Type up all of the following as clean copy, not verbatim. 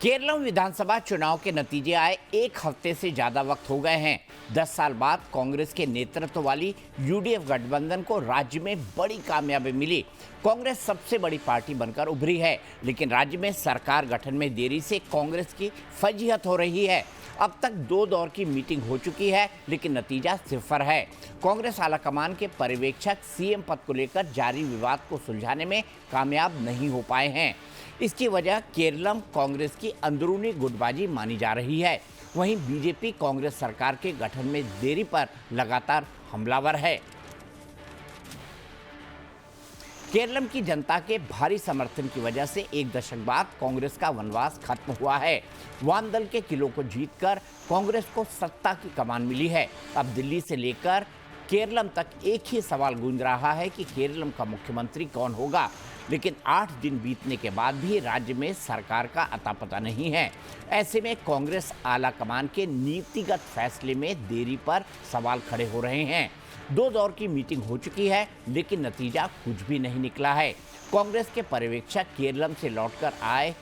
केरल विधानसभा चुनाव के नतीजे आए एक हफ्ते से ज्यादा वक्त हो गए हैं। 10 साल बाद कांग्रेस के नेतृत्व वाली यूडीएफ गठबंधन को राज्य में बड़ी कामयाबी मिली। कांग्रेस सबसे बड़ी पार्टी बनकर उभरी है, लेकिन राज्य में सरकार गठन में देरी से कांग्रेस की फजीहत हो रही है। अब तक 2 दौर की मीटिंग हो चुकी है, लेकिन नतीजा सिफर है। कांग्रेस आलाकमान के पर्यवेक्षक सीएम पद को लेकर जारी विवाद को सुलझाने में कामयाब नहीं हो पाए हैं। इसकी वजह केरलम कांग्रेस की अंदरूनी गुटबाजी मानी जा रही है। वहीं बीजेपी कांग्रेस सरकार के गठन में देरी पर लगातार हमलावर है। केरलम की जनता के भारी समर्थन की वजह से एक दशक बाद कांग्रेस का वनवास खत्म हुआ है। वाम दल के किलों को जीतकर कांग्रेस को सत्ता की कमान मिली है। अब दिल्ली से लेकर केरलम तक एक ही सवाल गूंज रहा है कि केरलम का मुख्यमंत्री कौन होगा, लेकिन 8 दिन बीतने के बाद भी राज्य में सरकार का अता पता नहीं है। ऐसे में कांग्रेस आला कमान के नीतिगत फैसले में देरी पर सवाल खड़े हो रहे हैं। 2 दौर की मीटिंग हो चुकी है, लेकिन नतीजा कुछ भी नहीं निकला है। कांग्रेस के पर्यवेक्षक केरलम से लौटकर आए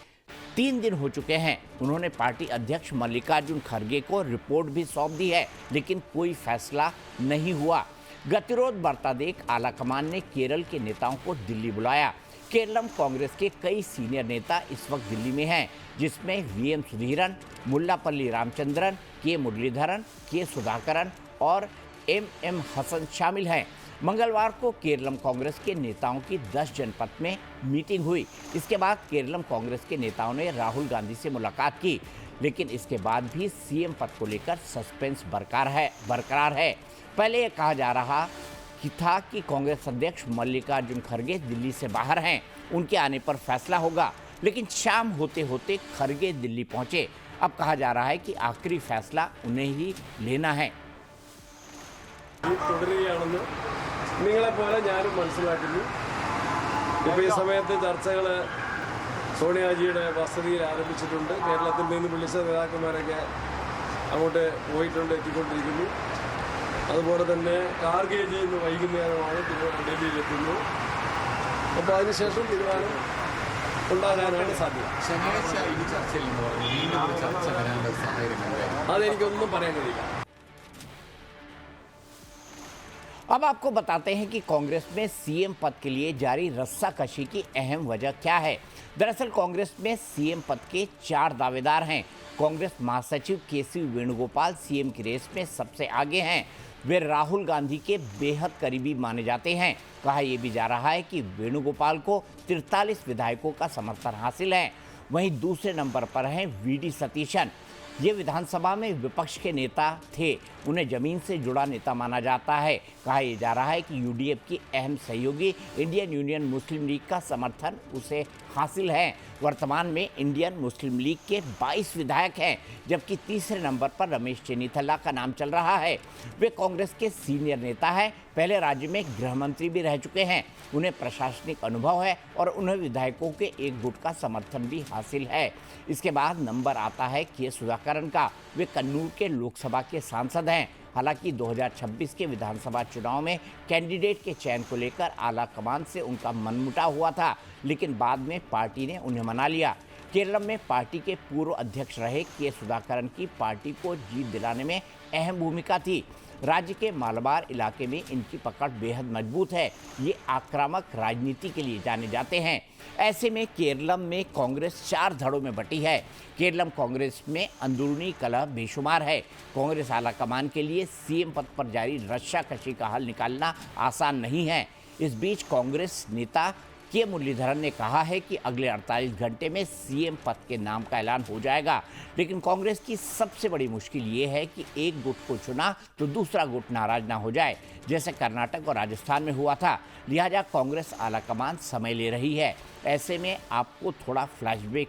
3 दिन हो चुके हैं। उन्होंने पार्टी अध्यक्ष मल्लिकार्जुन खड़गे को रिपोर्ट भी सौंप दी है, लेकिन कोई फैसला नहीं हुआ। गतिरोध बढ़ता देख आलाकमान ने केरल के नेताओं को दिल्ली बुलाया। केरलम कांग्रेस के कई सीनियर नेता इस वक्त दिल्ली में हैं, जिसमें वीएम सुधीरन, मुल्लापल्ली रामचंद्रन, के मुरलीधरन, के सुधाकरन और एम हसन शामिल हैं। मंगलवार को केरलम कांग्रेस के नेताओं की 10 जनपद में मीटिंग हुई। इसके बाद केरलम कांग्रेस के नेताओं ने राहुल गांधी से मुलाकात की, लेकिन इसके बाद भी सीएम पद को लेकर सस्पेंस बरकरार है। पहले यह कहा जा रहा था कि कांग्रेस अध्यक्ष मल्लिकार्जुन खड़गे दिल्ली से बाहर हैं, उनके आने पर फैसला होगा, लेकिन शाम होते होते खड़गे दिल्ली पहुंचे। अब कहा जा रहा है कि आखिरी फैसला उन्हें ही लेना है। സോണിയാജിയുടെ വസതിയിൽ ആരംഭിച്ചിട്ടുണ്ട്. കേരളത്തിൽ നിന്ന് വിളിച്ച നേതാക്കന്മാരൊക്കെ അങ്ങോട്ട് പോയിട്ടുണ്ട്, എത്തിക്കൊണ്ടിരിക്കുന്നു. അതുപോലെ തന്നെ കാർഗേജി ഇന്ന് വൈകുന്നേരമാണ് ഡൽഹിയിലെത്തുന്നു. അപ്പോൾ അതിനുശേഷം തീരുമാനം ഉണ്ടാകാനാണ് സാധ്യത. അതെനിക്കൊന്നും പറയാൻ കഴിയില്ല. अब आपको बताते हैं कि कांग्रेस में सीएम पद के लिए जारी रस्साकशी की अहम वजह क्या है। दरअसल कांग्रेस में सीएम पद के 4 दावेदार हैं। कांग्रेस महासचिव केसी वेणुगोपाल सीएम की रेस में सबसे आगे हैं। वे राहुल गांधी के बेहद करीबी माने जाते हैं। कहा यह भी जा रहा है कि वेणुगोपाल को 43 विधायकों का समर्थन हासिल है। वहीं दूसरे नंबर पर हैं वीडी सतीशन। ये विधानसभा में विपक्ष के नेता थे, उन्हें जमीन से जुड़ा नेता माना जाता है। कहा यह जा रहा है कि यूडीएफ की अहम सहयोगी इंडियन यूनियन मुस्लिम लीग का समर्थन उसे हासिल है। वर्तमान में इंडियन मुस्लिम लीग के 22 विधायक हैं, जबकि तीसरे नंबर पर रमेश चेन्नीथला का नाम चल रहा है। वे कांग्रेस के सीनियर नेता हैं, पहले राज्य में गृह मंत्री भी रह चुके हैं। उन्हें प्रशासनिक अनुभव है और उन्हें विधायकों के एक गुट का समर्थन भी हासिल है। इसके बाद नंबर आता है के सुधाकरन का। वे कन्नूर के लोकसभा के सांसद हैं। हालांकि 2026 के विधानसभा चुनाव में कैंडिडेट के चयन को लेकर आला कमान से उनका मनमुटाव हुआ था, लेकिन बाद में पार्टी ने उन्हें मना लिया। केरल में पार्टी के पूर्व अध्यक्ष रहे के सुधाकरन की पार्टी को जीत दिलाने में अहम भूमिका थी। राज्य के मालाबार इलाके में इनकी पकड़ बेहद मजबूत है। ये आक्रामक राजनीति के लिए जाने जाते हैं। ऐसे में केरलम में कांग्रेस 4 धड़ों में बटी है। केरलम कांग्रेस में अंदरूनी कलह बेशुमार है। कांग्रेस आलाकमान के लिए सीएम पद पर जारी रस्साकशी का हल निकालना आसान नहीं है। इस बीच कांग्रेस नेता के मुरलीधरन ने कहा है कि अगले 48 घंटे में सीएम पद के नाम का ऐलान हो जाएगा, लेकिन कांग्रेस की सबसे बड़ी मुश्किल ये है कि एक गुट को चुना तो दूसरा गुट नाराज ना हो जाए, जैसे कर्नाटक और राजस्थान में हुआ था। लिहाजा कांग्रेस आलाकमान समय ले रही है। ऐसे में आपको थोड़ा फ्लैशबैक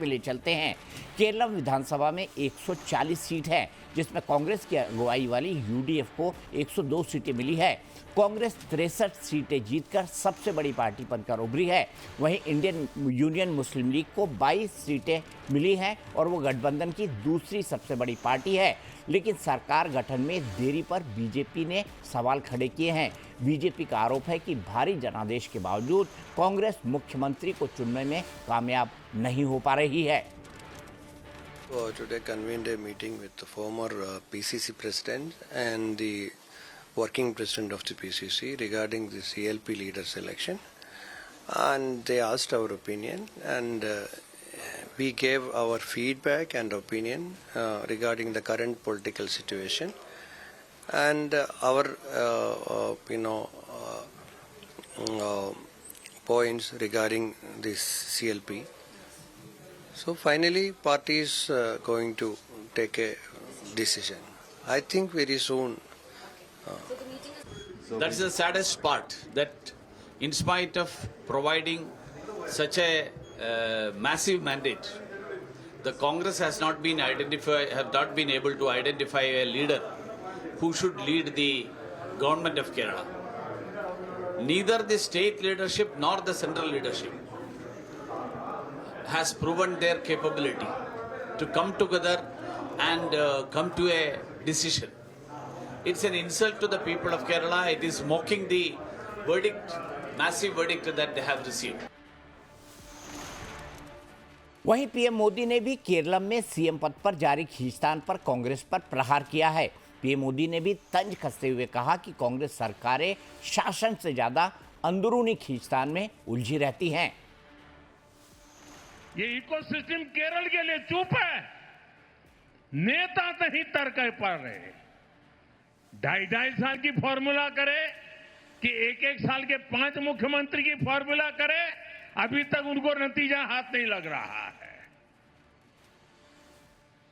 में ले चलते हैं। केरल विधानसभा में 140 सीट है, जिसमें कांग्रेस की अगुवाई वाली यूडीएफ को 102 सीटें मिली है। कांग्रेस 63 सीटें जीतकर सबसे बड़ी पार्टी बनकर उभरी है। वहीं इंडियन यूनियन मुस्लिम लीग को 22 सीटें मिली हैं और वो गठबंधन की दूसरी सबसे बड़ी पार्टी है। लेकिन सरकार गठन में देरी पर बीजेपी ने सवाल खड़े किए हैं। बीजेपी का आरोप है कि भारी जनादेश के बावजूद कांग्रेस मुख्यमंत्री को चुनने में कामयाब नहीं हो पा रही है। Today convened a meeting with the former PCC president and the working president of the PCC regarding the CLP leader selection, and they asked our opinion, and we gave our feedback and opinion regarding the current political situation and our points regarding this CLP. So finally, party is going to take a decision. I think very soon. That's the saddest part, that in spite of providing such a massive mandate, the Congress have not been able to identify a leader who should lead the government of Kerala. Neither the state leadership nor the central leadership has proven their capability to come together and come to a decision. It's an insult to the people of Kerala. It is mocking the verdict, massive verdict that they have received. वहीं PM Modi ने भी केरल में CM पद पर जारी खींचतान पर कांग्रेस पर प्रहार किया है। पीएम मोदी ने भी तंज कसते हुए कहा कि कांग्रेस सरकारें शासन से ज्यादा अंदरूनी खींचतान में उलझी रहती हैं। ये इकोसिस्टम केरल के लिए चुप है, नेता नहीं तर्क पड़ रहे। 2.5 साल की फॉर्मूला करे कि एक साल के 5 मुख्यमंत्री की फॉर्मूला करे, अभी तक उनको नतीजा हाथ नहीं लग रहा है।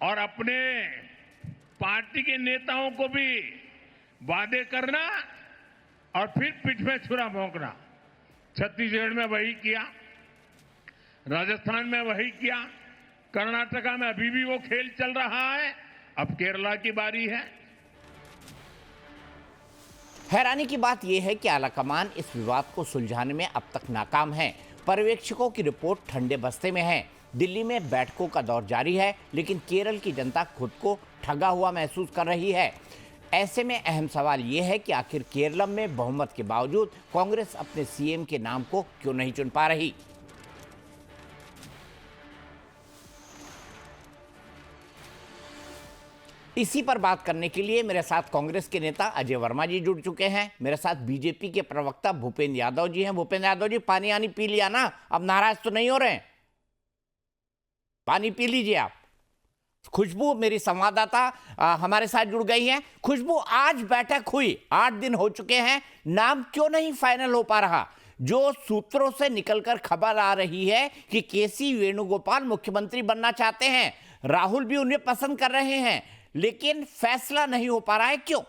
और अपने पार्टी के नेताओं को भी वादे करना और फिर पीठ में छुरा भोंकना। छत्तीसगढ़ में वही किया, राजस्थान में वही किया, कर्नाटका में अभी भी वो खेल चल रहा है। अब केरला की बारी है। हैरानी की बात यह है कि आलाकमान इस विवाद को सुलझाने में अब तक नाकाम है। पर्यवेक्षकों की रिपोर्ट ठंडे बस्ते में है। दिल्ली में बैठकों का दौर जारी है, लेकिन केरल की जनता खुद को ठगा हुआ महसूस कर रही है। ऐसे में अहम सवाल यह है कि आखिर केरल में बहुमत के बावजूद कांग्रेस अपने सीएम के नाम को क्यों नहीं चुन पा रही। इसी पर बात करने के लिए मेरे साथ कांग्रेस के नेता अजय वर्मा जी जुड़ चुके हैं। मेरे साथ बीजेपी के प्रवक्ता भूपेंद्र यादव जी हैं। भूपेंद्र यादव जी, पानी आनी पी लिया ना? अब नाराज तो नहीं हो रहे हैं? पानी पी लीजिए आप। खुशबू मेरी संवाददाता हमारे साथ जुड़ गई हैं। खुशबू, आज बैठक हुई, 8 दिन हो चुके हैं, नाम क्यों नहीं फाइनल हो पा रहा? जो सूत्रों से निकलकर खबर आ रही है कि केसी वेणुगोपाल मुख्यमंत्री बनना चाहते हैं, राहुल भी उन्हें पसंद कर रहे हैं, लेकिन फैसला नहीं हो पा रहा है, क्यों?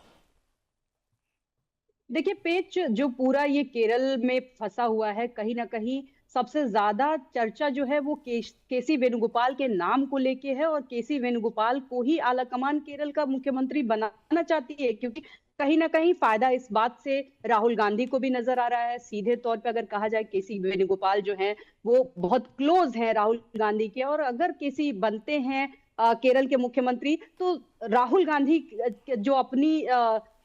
देखिए, पेच जो पूरा ये केरल में फंसा हुआ है, कहीं ना कहीं सबसे ज्यादा चर्चा जो है वो केसी वेणुगोपाल के नाम को लेके है, और केसी वेणुगोपाल को ही आलाकमान केरल का मुख्यमंत्री बनाना चाहती है, क्योंकि कहीं ना कहीं फायदा इस बात से राहुल गांधी को भी नजर आ रहा है। सीधे तौर पे अगर कहा जाए, केसी वेणुगोपाल जो हैं वो बहुत क्लोज हैं राहुल गांधी के, और अगर केसी बनते हैं केरल के मुख्यमंत्री, तो राहुल गांधी जो अपनी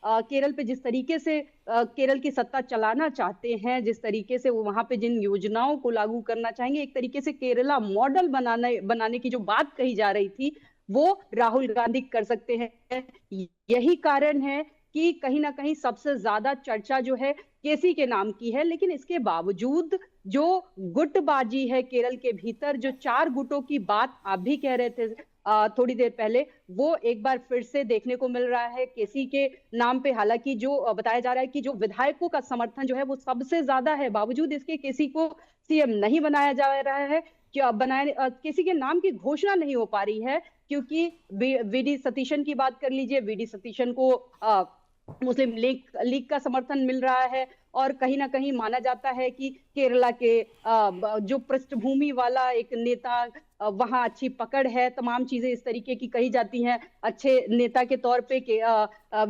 केरल पे जिस तरीके से केरल की सत्ता चलाना चाहते हैं, जिस तरीके से वो वहां पे जिन योजनाओं को लागू करना चाहेंगे, एक तरीके से केरला मॉडल बनाने की जो बात कही जा रही थी, वो राहुल गांधी कर सकते हैं। यही कारण है कि कहीं ना कहीं सबसे ज्यादा चर्चा जो है केसी के नाम की है। लेकिन इसके बावजूद जो गुटबाजी है केरल के भीतर, जो 4 गुटों की बात आप भी कह रहे थे थोड़ी देर पहले, वो एक बार फिर से देखने को मिल रहा है केसी के नाम पे। हालांकि जो बताया जा रहा है कि जो विधायकों का समर्थन जो है वो सबसे ज्यादा है, बावजूद इसके केसी को सीएम नहीं बनाया जा रहा है। केसी के नाम की घोषणा नहीं हो पा रही है, क्योंकि वीडी सतीशन की बात कर लीजिए, वीडी सतीशन को मुस्लिम लीग का समर्थन मिल रहा है, और कहीं ना कहीं माना जाता है कि केरला के जो पृष्ठभूमि वाला एक नेता, वहां अच्छी पकड़ है, तमाम चीजें इस तरीके की कही जाती हैं, अच्छे नेता के तौर पे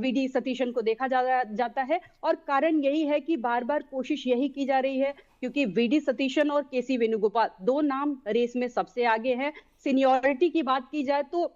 वीडी सतीशन को देखा जाता है। और कारण यही है कि बार बार कोशिश यही की जा रही है, क्योंकि वीडी सतीशन और केसी वेणुगोपाल 2 नाम रेस में सबसे आगे हैं। सीनियरिटी की बात की जाए तो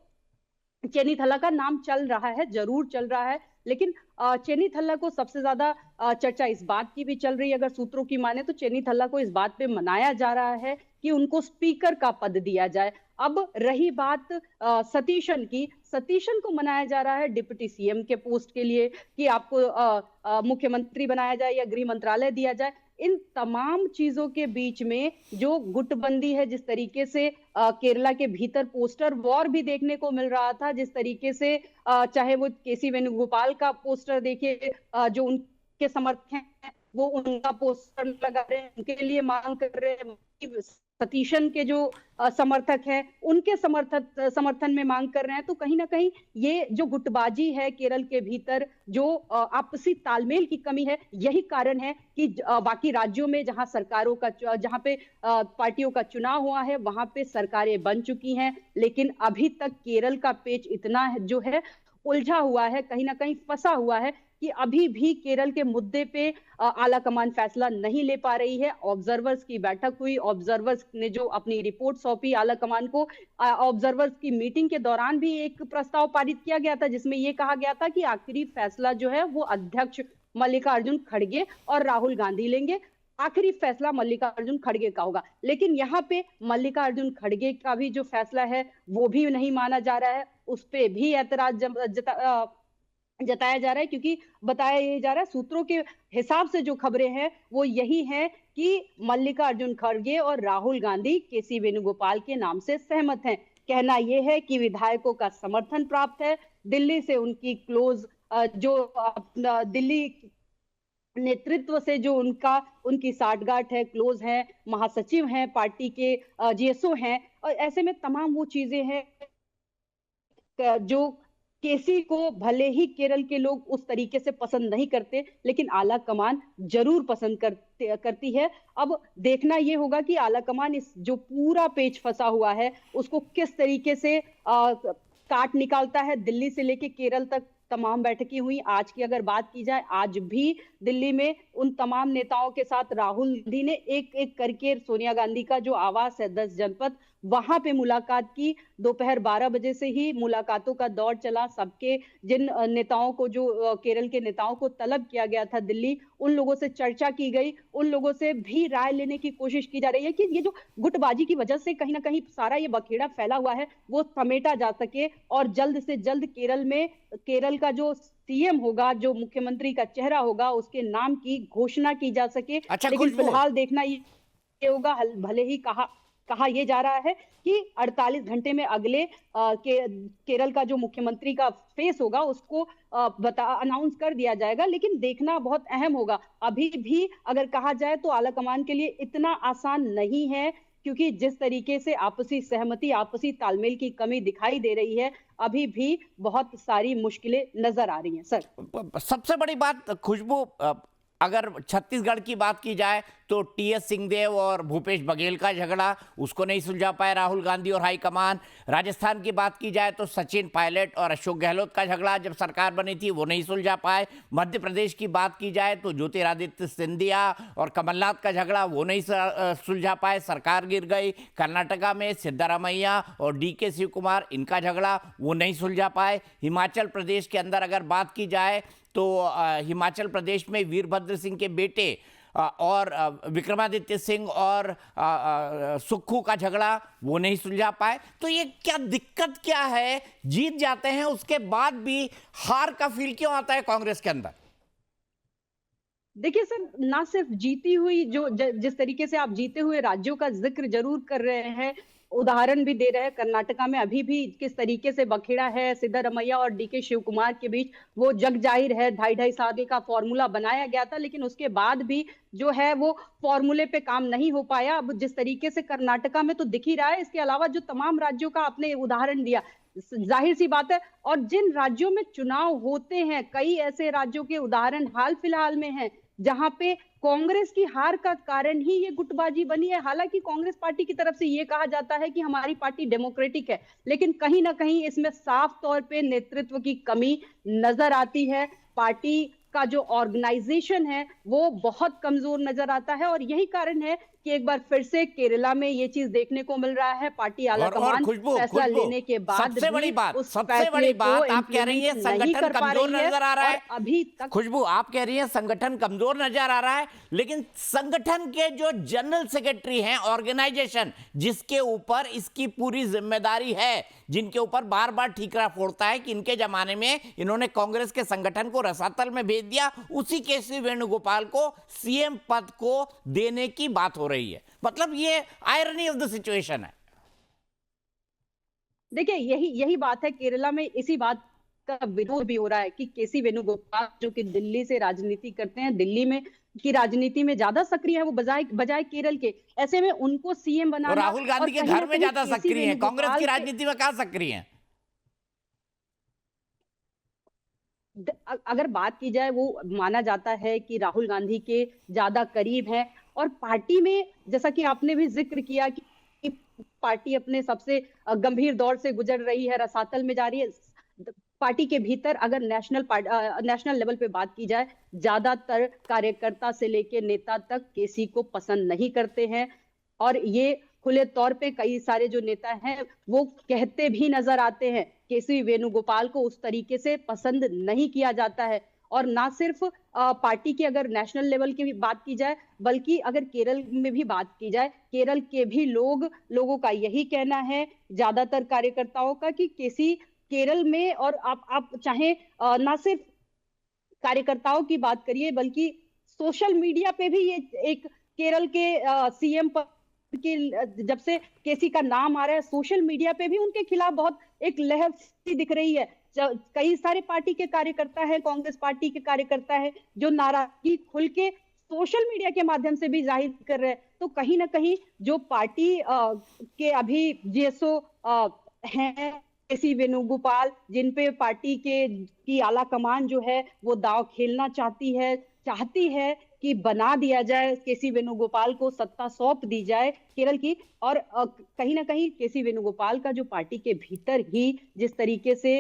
चेन्नी थल्ला का नाम चल रहा है, जरूर चल रहा है, लेकिन चेन्नी थल्ला को सबसे ज्यादा चर्चा इस बात की भी चल रही है, अगर सूत्रों की माने तो चेन्नी थल्ला को इस बात पे मनाया जा रहा है कि उनको स्पीकर का पद दिया जाए। अब रही बात सतीशन की, सतीशन को मनाया जा रहा है डिप्टी सीएम के पोस्ट के लिए कि आपको मुख्यमंत्री बनाया जाए या गृह मंत्रालय दिया जाए। इन तमाम चीजों के बीच में जो गुटबंदी है, जिस तरीके से केरला के भीतर पोस्टर वॉर भी देखने को मिल रहा था, जिस तरीके से चाहे वो केसी वेणुगोपाल का पोस्टर देखिए, जो उनके समर्थक हैं वो उनका पोस्टर लगा रहे हैं, उनके लिए मांग कर रहे हैं। सतीशन के जो समर्थक हैं उनके समर्थन में मांग कर रहे हैं। तो कहीं ना कहीं ये जो गुटबाजी है केरल के भीतर, जो आपसी तालमेल की कमी है, यही कारण है कि बाकी राज्यों में जहां सरकारों का, जहां पे पार्टियों का चुनाव हुआ है वहां पे सरकारें बन चुकी हैं, लेकिन अभी तक केरल का पेच इतना जो है उलझा हुआ है, कहीं ना कहीं फंसा हुआ है कि अभी भी केरल के मुद्दे पे आला कमान फैसला नहीं ले पा रही है। ऑब्जर्वर्स की बैठक हुई, ऑब्जर्वर्स ने जो अपनी रिपोर्ट सौंपी आला कमान को, ऑब्जर्वर्स की मीटिंग के दौरान भी एक प्रस्ताव पारित किया गया था जिसमें यह कहा गया था कि आखिरी फैसला जो है वो अध्यक्ष मल्लिकार्जुन खड़गे और राहुल गांधी लेंगे। आखिरी फैसला मल्लिकार्जुन खड़गे का होगा, लेकिन यहाँ पे मल्लिकार्जुन खड़गे का भी जो फैसला है वो भी नहीं माना जा रहा है, उस पे भी ऐतराज जताया जा रहा है, क्योंकि बताया ये जा रहा है, सूत्रों के हिसाब से जो खबरें हैं वो यही हैं कि मल्लिकार्जुन खड़गे और राहुल गांधी केसी वेणुगोपाल के नाम से सहमत हैं। कहना यह है कि विधायकों का समर्थन प्राप्त है, दिल्ली से उनकी क्लोज जो दिल्ली नेतृत्व से जो उनकी साठगांठ है, क्लोज है, महासचिव हैं पार्टी के, जीएसओ हैं, और ऐसे में तमाम वो चीजें हैं जो केसी को भले ही केरल के लोग उस तरीके से पसंद नहीं करते, लेकिन आला कमान जरूर पसंद करती है। अब देखना यह होगा कि आला कमान इस जो पूरा पेच फंसा हुआ है उसको किस तरीके से काट निकालता है। दिल्ली से लेके केरल तक तमाम बैठकें हुई। आज की अगर बात की जाए, आज भी दिल्ली में उन तमाम नेताओं के साथ राहुल गांधी ने एक एक करके सोनिया गांधी का जो आवास है 10 जनपद, वहां पे मुलाकात की। दोपहर 12 बजे से ही मुलाकातों का दौर चला। सबके जिन नेताओं को, जो केरल के नेताओं को तलब किया गया था दिल्ली, उन लोगों से चर्चा की गई, उन लोगों से भी राय लेने की कोशिश की जा रही है कि ये जो गुटबाजी की वजह से कहीं ना कहीं सारा ये बखेड़ा फैला हुआ है वो समेटा जा सके और जल्द से जल्द केरल का जो सीएम होगा, जो मुख्यमंत्री का चेहरा होगा, उसके नाम की घोषणा की जा सके। लेकिन फिलहाल देखना ये होगा, भले ही कहा यह जा रहा है कि 48 घंटे में अगले केरल का जो मुख्यमंत्री का फेस होगा उसको अनाउंस कर दिया जाएगा, लेकिन देखना बहुत अहम होगा। अभी भी अगर कहा जाए तो आला कमान के लिए इतना आसान नहीं है, क्योंकि जिस तरीके से आपसी सहमति, आपसी तालमेल की कमी दिखाई दे रही है, अभी भी बहुत सारी मुश्किलें नजर आ रही हैं। सर, सबसे बड़ी बात खुशबू, अगर छत्तीसगढ़ की बात की जाए तो टीएस सिंहदेव और भूपेश बघेल का झगड़ा, उसको नहीं सुलझा पाए राहुल गांधी और हाईकमान। राजस्थान की बात की जाए तो सचिन पायलट और अशोक गहलोत का झगड़ा जब सरकार बनी थी वो नहीं सुलझा पाए। मध्य प्रदेश की बात की जाए तो ज्योतिरादित्य सिंधिया और कमलनाथ का झगड़ा वो नहीं सुलझा पाए, सरकार गिर गई। कर्नाटका में सिद्धरामैया और डीके शिव कुमार, इनका झगड़ा वो नहीं सुलझा पाए। हिमाचल प्रदेश के अंदर अगर बात की जाए तो हिमाचल प्रदेश में वीरभद्र सिंह के बेटे और विक्रमादित्य सिंह और सुक्खू का झगड़ा वो नहीं सुलझा पाए। तो ये क्या दिक्कत क्या है? जीत जाते हैं उसके बाद भी हार का फील क्यों आता है कांग्रेस के अंदर? देखिए सर, ना सिर्फ जीती हुई, जो जिस तरीके से आप जीते हुए राज्यों का जिक्र जरूर कर रहे हैं, उदाहरण भी दे रहे हैं, कर्नाटका में अभी भी किस तरीके से बखेड़ा है सिद्धरामैया और डीके शिव कुमार के बीच, वो जग जाहिर है। 2.5 साल का फॉर्मूला बनाया गया था, लेकिन उसके बाद भी जो है वो फॉर्मूले पे काम नहीं हो पाया। अब जिस तरीके से कर्नाटका में तो दिख ही रहा है, इसके अलावा जो तमाम राज्यों का आपने उदाहरण दिया, जाहिर सी बात है। और जिन राज्यों में चुनाव होते हैं, कई ऐसे राज्यों के उदाहरण हाल फिलहाल में हैं जहां पे कांग्रेस की हार का कारण ही ये गुटबाजी बनी है। हालांकि कांग्रेस पार्टी की तरफ से ये कहा जाता है कि हमारी पार्टी डेमोक्रेटिक है, लेकिन कहीं ना कहीं इसमें साफ तौर पे नेतृत्व की कमी नजर आती है। पार्टी का जो ऑर्गेनाइजेशन है वो बहुत कमजोर नजर आता है, और यही कारण है कि एक बार फिर से केरला में ये चीज देखने को मिल रहा है। पार्टी आलाकमान खुशबू फैसला लेने के बाद सबसे बड़ी भी बात, उस सबसे फैसले बड़ी बात को आप कह रही है implement नहीं संगठन कर पा कमजोर रही है नजर आ रहा है। और अभी तक खुशबू आप कह रही हैं संगठन कमजोर नजर आ रहा है, लेकिन संगठन के जो जनरल सेक्रेटरी हैं, ऑर्गेनाइजेशन जिसके ऊपर इसकी पूरी जिम्मेदारी है, जिनके ऊपर बार बार ठीकरा फोड़ता है कि इनके जमाने में इन्होंने कांग्रेस के संगठन को रसातल में भेज दिया, उसी केसी वेणुगोपाल को सीएम पद को देने की बात हो रही है। मतलब ये आयरनी ऑफ द सिचुएशन है। देखिए यही बात है, केरला में इसी बात का विरोध भी हो रहा है कि केसी वेणुगोपाल जो कि दिल्ली से राजनीति करते हैं, दिल्ली में की राजनीति में ज्यादा सक्रिय है वो बजाय केरल के। ऐसे में उनको सीएम और बनाना राहुल गांधी के कहीं ना घर में कहीं ज्यादा केसी सक्रिय है, कांग्रेस की वेणुगोपाल के- राजनीति में कहां सक्रिय है? अगर बात की जाए, वो माना जाता है कि राहुल गांधी के ज्यादा करीब हैं और पार्टी में, जैसा कि आपने भी जिक्र किया कि पार्टी अपने सबसे गंभीर दौर से गुजर रही है, रसातल में जा रही है। पार्टी के भीतर अगर नेशनल लेवल पे बात की जाए, ज्यादातर कार्यकर्ता से लेके नेता तक केसी को पसंद नहीं करते हैं और ये खुले तौर पे कई सारे जो नेता हैं वो कहते भी नजर आते हैं। केसी वेणुगोपाल को उस तरीके से पसंद नहीं किया जाता है और ना सिर्फ पार्टी की अगर नेशनल लेवल की भी बात की जाए, बल्कि अगर केरल में भी बात की जाए, केरल के भी लोगों का यही कहना है, ज्यादातर कार्यकर्ताओं का, कि केसी केरल में, और आप चाहे ना सिर्फ कार्यकर्ताओं की बात करिए बल्कि सोशल मीडिया पे भी ये एक केरल के सीएम पर की जब से केसी का नाम आ रहा है, सोशल मीडिया पे भी उनके खिलाफ बहुत एक लहर सी दिख रही है। कई सारे पार्टी के कार्यकर्ता है, कांग्रेस पार्टी के कार्यकर्ता है जो नाराजगी खुल के सोशल मीडिया के माध्यम से भी जाहिर कर रहे हैं। तो कहीं ना कहीं जो पार्टी के अभी जीएसओ हैं केसी वेणुगोपाल, जिन पे पार्टी की आला कमान जो है वो दांव खेलना चाहती है कि बना दिया जाए, केसी वेणुगोपाल को सत्ता सौंप दी जाए केरल की। और कहीं ना कहीं केसी वेणुगोपाल का जो पार्टी के भीतर ही जिस तरीके से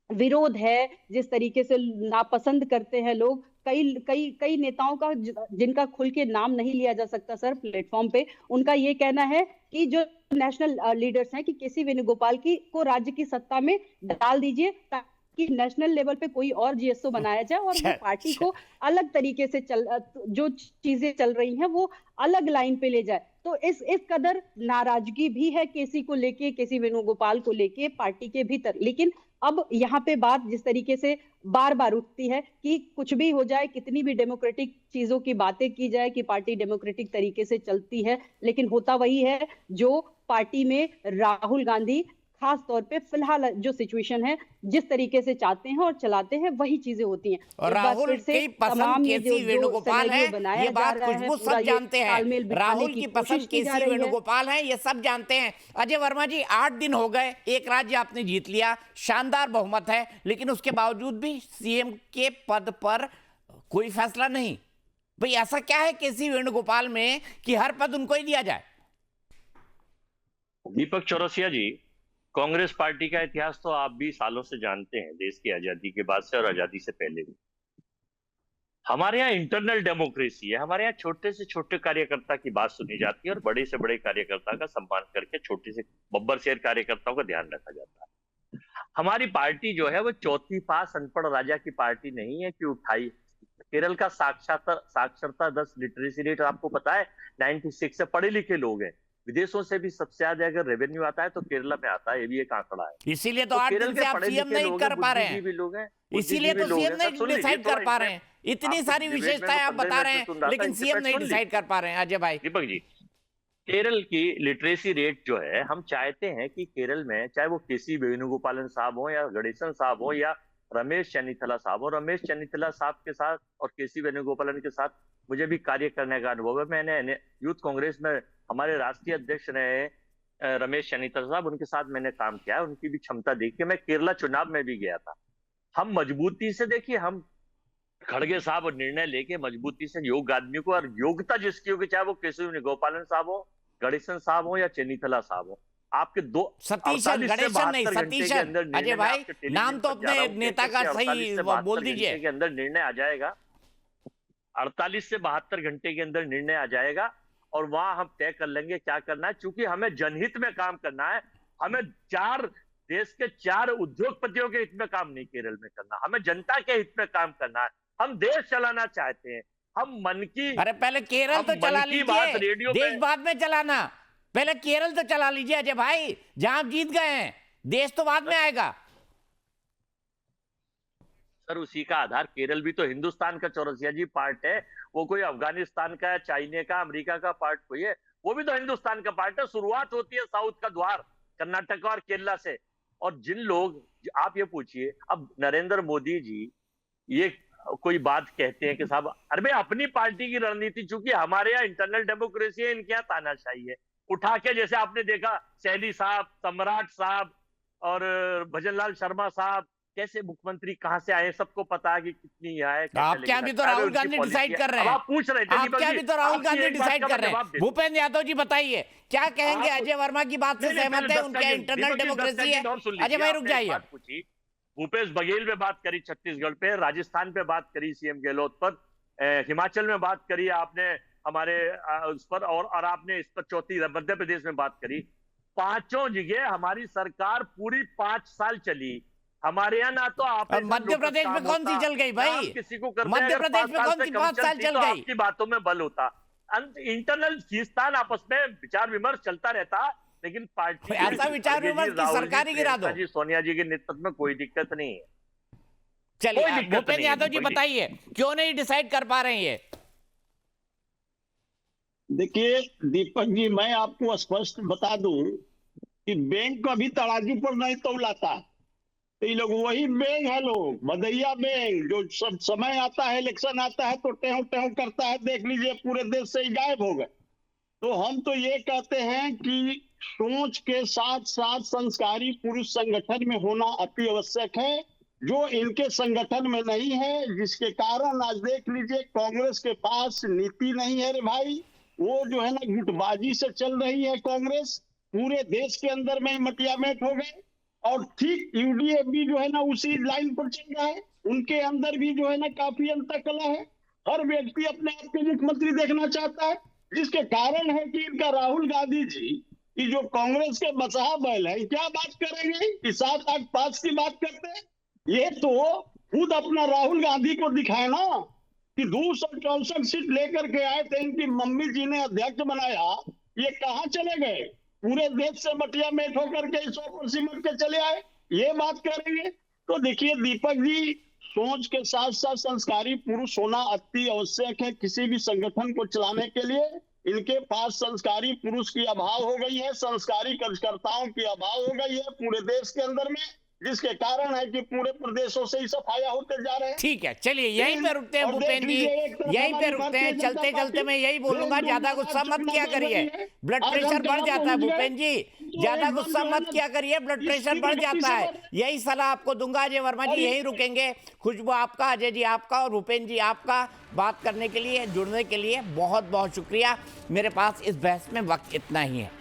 विरोध है, जिस तरीके से नापसंद करते हैं लोग, कई नेताओं का जिनका खुल के नाम नहीं लिया जा सकता सर प्लेटफॉर्म पे, उनका ये कहना है कि जो नेशनल लीडर्स हैं कि केसी वेणुगोपाल को राज्य की सत्ता में डाल दीजिए ताकि नेशनल लेवल पे कोई और जीएसओ बनाया जाए और वो पार्टी को अलग तरीके से जो चीजें चल रही हैं वो अलग लाइन पे ले जाए। तो इस कदर नाराजगी भी है केसी को लेके, केसी वेणुगोपाल को लेके पार्टी के भीतर। लेकिन अब यहाँ पे बात जिस तरीके से बार बार उठती है कि कुछ भी हो जाए, कितनी भी डेमोक्रेटिक चीजों की बातें की जाए कि पार्टी डेमोक्रेटिक तरीके से चलती है, लेकिन होता वही है जो पार्टी में राहुल गांधी खास तौर पे फिलहाल जो सिचुएशन है जिस तरीके से चाहते हैं और चलाते हैं वही चीजें होती हैं। और राहुल की पसंद केसी वेणुगोपाल है, ये बात खुशबू सब जानते हैं। राहुल की पसंद केसी वेणुगोपाल है, ये सब जानते हैं। अजय वर्मा जी, 8 दिन हो गए, एक राज्य आपने जीत लिया, शानदार बहुमत है, लेकिन उसके बावजूद भी सीएम के पद पर कोई फैसला नहीं। भाई ऐसा क्या है केसी वेणुगोपाल में कि हर पद उनको ही दिया जाए? दीपक चौरसिया जी, कांग्रेस पार्टी का इतिहास तो आप भी सालों से जानते हैं, देश की आजादी के बाद से और आजादी से पहले भी। हमारे यहाँ इंटरनल डेमोक्रेसी है, हमारे यहाँ छोटे से छोटे कार्यकर्ता की बात सुनी जाती है और बड़े से बड़े कार्यकर्ता का सम्मान करके छोटे से बब्बर शेर कार्यकर्ताओं का ध्यान रखा जाता है। हमारी पार्टी जो है वो चौथी पास अनपढ़ राजा की पार्टी नहीं है कि उठाई। केरल का साक्षरता 10 लिटरेसी रेट आपको पता है 96 से पढ़े लिखे लोग हैं। विदेशों से भी सबसे ज्यादा अगर रेवेन्यू आता है तो केरला में आता है, ये भी एक आंकड़ा है। इसीलिए तो 8 दिन से आप सीएम नहीं कर पा रहे हैं, इसीलिए तो सीएम नहीं डिसाइड कर पा रहे हैं। इतनी सारी विशेषताएं आप बता रहे हैं लेकिन सीएम नहीं डिसाइड कर पा रहे हैं। अजय भाई, दीपक जी, केरल की लिटरेसी रेट जो है, हम चाहते हैं कि केरल में चाहे वो केसी वेणुगोपालन साहब हो या गणेशन साहब हो या रमेश चन्नीथला साहब हो, रमेश चन्नीथला साहब के साथ और केसी वेणुगोपालन के साथ मुझे भी कार्य करने का अनुभव है। मैंने यूथ कांग्रेस में हमारे राष्ट्रीय अध्यक्ष रहे रमेश चन्नीथला साहब, उनके साथ मैंने काम किया है, उनकी भी क्षमता देख के मैं केरला चुनाव में भी गया था। हम मजबूती से, देखिए, हम खड़गे साहब और निर्णय लेके मजबूती से योग आदमी को, और योग्यता जिसकी होगी, चाहे वो केसी वेणुगोपालन साहब हो, गणेशन साहब हो या चन्नीथला साहब हो, आपके दो सतीशन, गणेशन नहीं, सतीशन। अजय भाई, नाम तो अपने नेता का सही बोल दीजिए। के अंदर निर्णय आ जाएगा, 48 से 72 घंटे के अंदर निर्णय आ जाएगा और वहां हम तय कर लेंगे क्या करना है, क्योंकि हमें जनहित में काम करना है। हमें देश के 4 उद्योगपतियों के हित में काम नहीं केरल में करना, हमें जनता के हित में काम करना है। हम देश चलाना चाहते हैं। हम मन की अरे पहले केरल तो चला लीजिए, देश बाद में चलाना। पहले केरल तो चला लीजिए अजय भाई, जहां आप जीत गए हैं, देश तो बाद में आएगा। सर उसी का आधार, केरल भी तो हिंदुस्तान का चौरसिया जी पार्ट है। वो कोई अफगानिस्तान का, चाइना का, अमेरिका का पार्ट कोई है? वो भी तो हिंदुस्तान का पार्ट है। शुरुआत होती है साउथ का द्वार कर्नाटक और केरला से। और जिन लोग, आप ये पूछिए, अब नरेंद्र मोदी जी ये कोई बात कहते हैं कि साहब, अरे अपनी पार्टी की रणनीति, चूंकि हमारे यहाँ इंटरनल डेमोक्रेसी है, इनके यहाँ तानाशाही है। उठा के, जैसे आपने देखा सैनी साहब, सम्राट साहब और भजनलाल शर्मा साहब, कैसे मुख्यमंत्री कहां से आए, सबको पता है कि कितनी यहाँ है। आपके यहाँ भी तो राहुल गांधी डिसाइड कर रहे हैं। आप पूछ रहे थे, आपके यहाँ भी तो राहुल गांधी डिसाइड कर रहे हैं। भूपेंद्र यादव जी बताइए, क्या कहेंगे? अजय वर्मा की बात से सहमत है? उनके इंटरनल डेमोक्रेसी है। अजय भाई रुक जाइए। भूपेश बघेल पे बात करी छत्तीसगढ़ पे, राजस्थान पे बात करी सीएम गहलोत पर, हिमाचल में बात करी आपने हमारे उस पर, और आपने इस पर चौथी मध्य प्रदेश में बात करी। 5 जगह हमारी सरकार पूरी 5 साल चली। हमारे यहाँ ना तो आप मध्य प्रदेश में कौन सी चल गई भाई? किसी को करते, मध्य प्रदेश में कौन सी 5 साल चल गई? आपकी बातों में बल होता। इंटरनल खींचतान, आपस में विचार विमर्श चलता रहता, लेकिन पार्टी ऐसा विचार विमर्श की सरकार ही गिरा दो। जी सोनिया जी के नेतृत्व में कोई दिक्कत नहीं है। चलिए भूपेंद्र यादव जी बताइए, क्यों नहीं डिसाइड कर पा रहे हैं ये? देखिए दीपक जी, मैं आपको स्पष्ट बता दूं कि बैंक को अभी तराजू पर नहीं तौलाता। तो ये लोग वही बैंक है, लोग भदैया बैंक, जो सब समय आता है, इलेक्शन आता है तो टेहू टेहू करता है। देख लीजिए पूरे देश से ही गायब हो गए। तो हम तो ये कहते हैं कि सोच के साथ साथ संस्कारी पुरुष संगठन में होना अति आवश्यक है, जो इनके संगठन में नहीं है, जिसके कारण आज देख लीजिए कांग्रेस के पास नीति नहीं है रे भाई। वो जो है ना गुटबाजी से चल रही है कांग्रेस, पूरे देश के अंदर में मटियामेट हो गए। और ठीक यूडीए भी जो है ना उसी लाइन पर चल रहा है, उनके अंदर भी जो है ना काफी अंतकला है। हर व्यक्ति अपने आप को मुख्यमंत्री देखना चाहता है, जिसके कारण है कि इनका राहुल गांधी जी की जो कांग्रेस के बसहा बैल है, क्या बात करेंगे कि 7-8 पास की बात करते हैं। ये तो खुद अपना राहुल गांधी को दिखाए ना कि 264 सीट लेकर के आए थे, इनकी मम्मी जी ने अध्यक्ष बनाया, ये कहां चले गए? पूरे देश से मटियामेट होकर के 100 पर सिमट के चले आए, ये बात करेंगे? तो देखिए दीपक जी, सोच के साथ साथ संस्कारी पुरुष होना अति आवश्यक है किसी भी संगठन को चलाने के लिए। इनके पास संस्कारी पुरुष की अभाव हो गई है, संस्कारी कार्यकर्ताओं की अभाव हो गई है पूरे देश के अंदर में, जिसके कारण है कि पूरे प्रदेशों से ही सफाया होते जा रहे हैं। ठीक है, चलिए यहीं पे रुकते हैं भूपेंद्र जी, यहीं पे रुकते हैं। चलते चलते मैं यही बोलूंगा, ज्यादा गुस्सा मत किया करिए, ब्लड प्रेशर बढ़ जाता है। भूपेंद्र जी ज्यादा गुस्सा मत किया करिए, ब्लड प्रेशर बढ़ जाता है। यही सलाह आपको दूंगा। अजय वर्मा जी यहीं रुकेंगे। खुशबू आपका, अजय जी आपका और भूपेंद्र जी आपका बात करने के लिए, जुड़ने के लिए बहुत बहुत शुक्रिया। मेरे पास इस बहस में वक्त इतना ही है।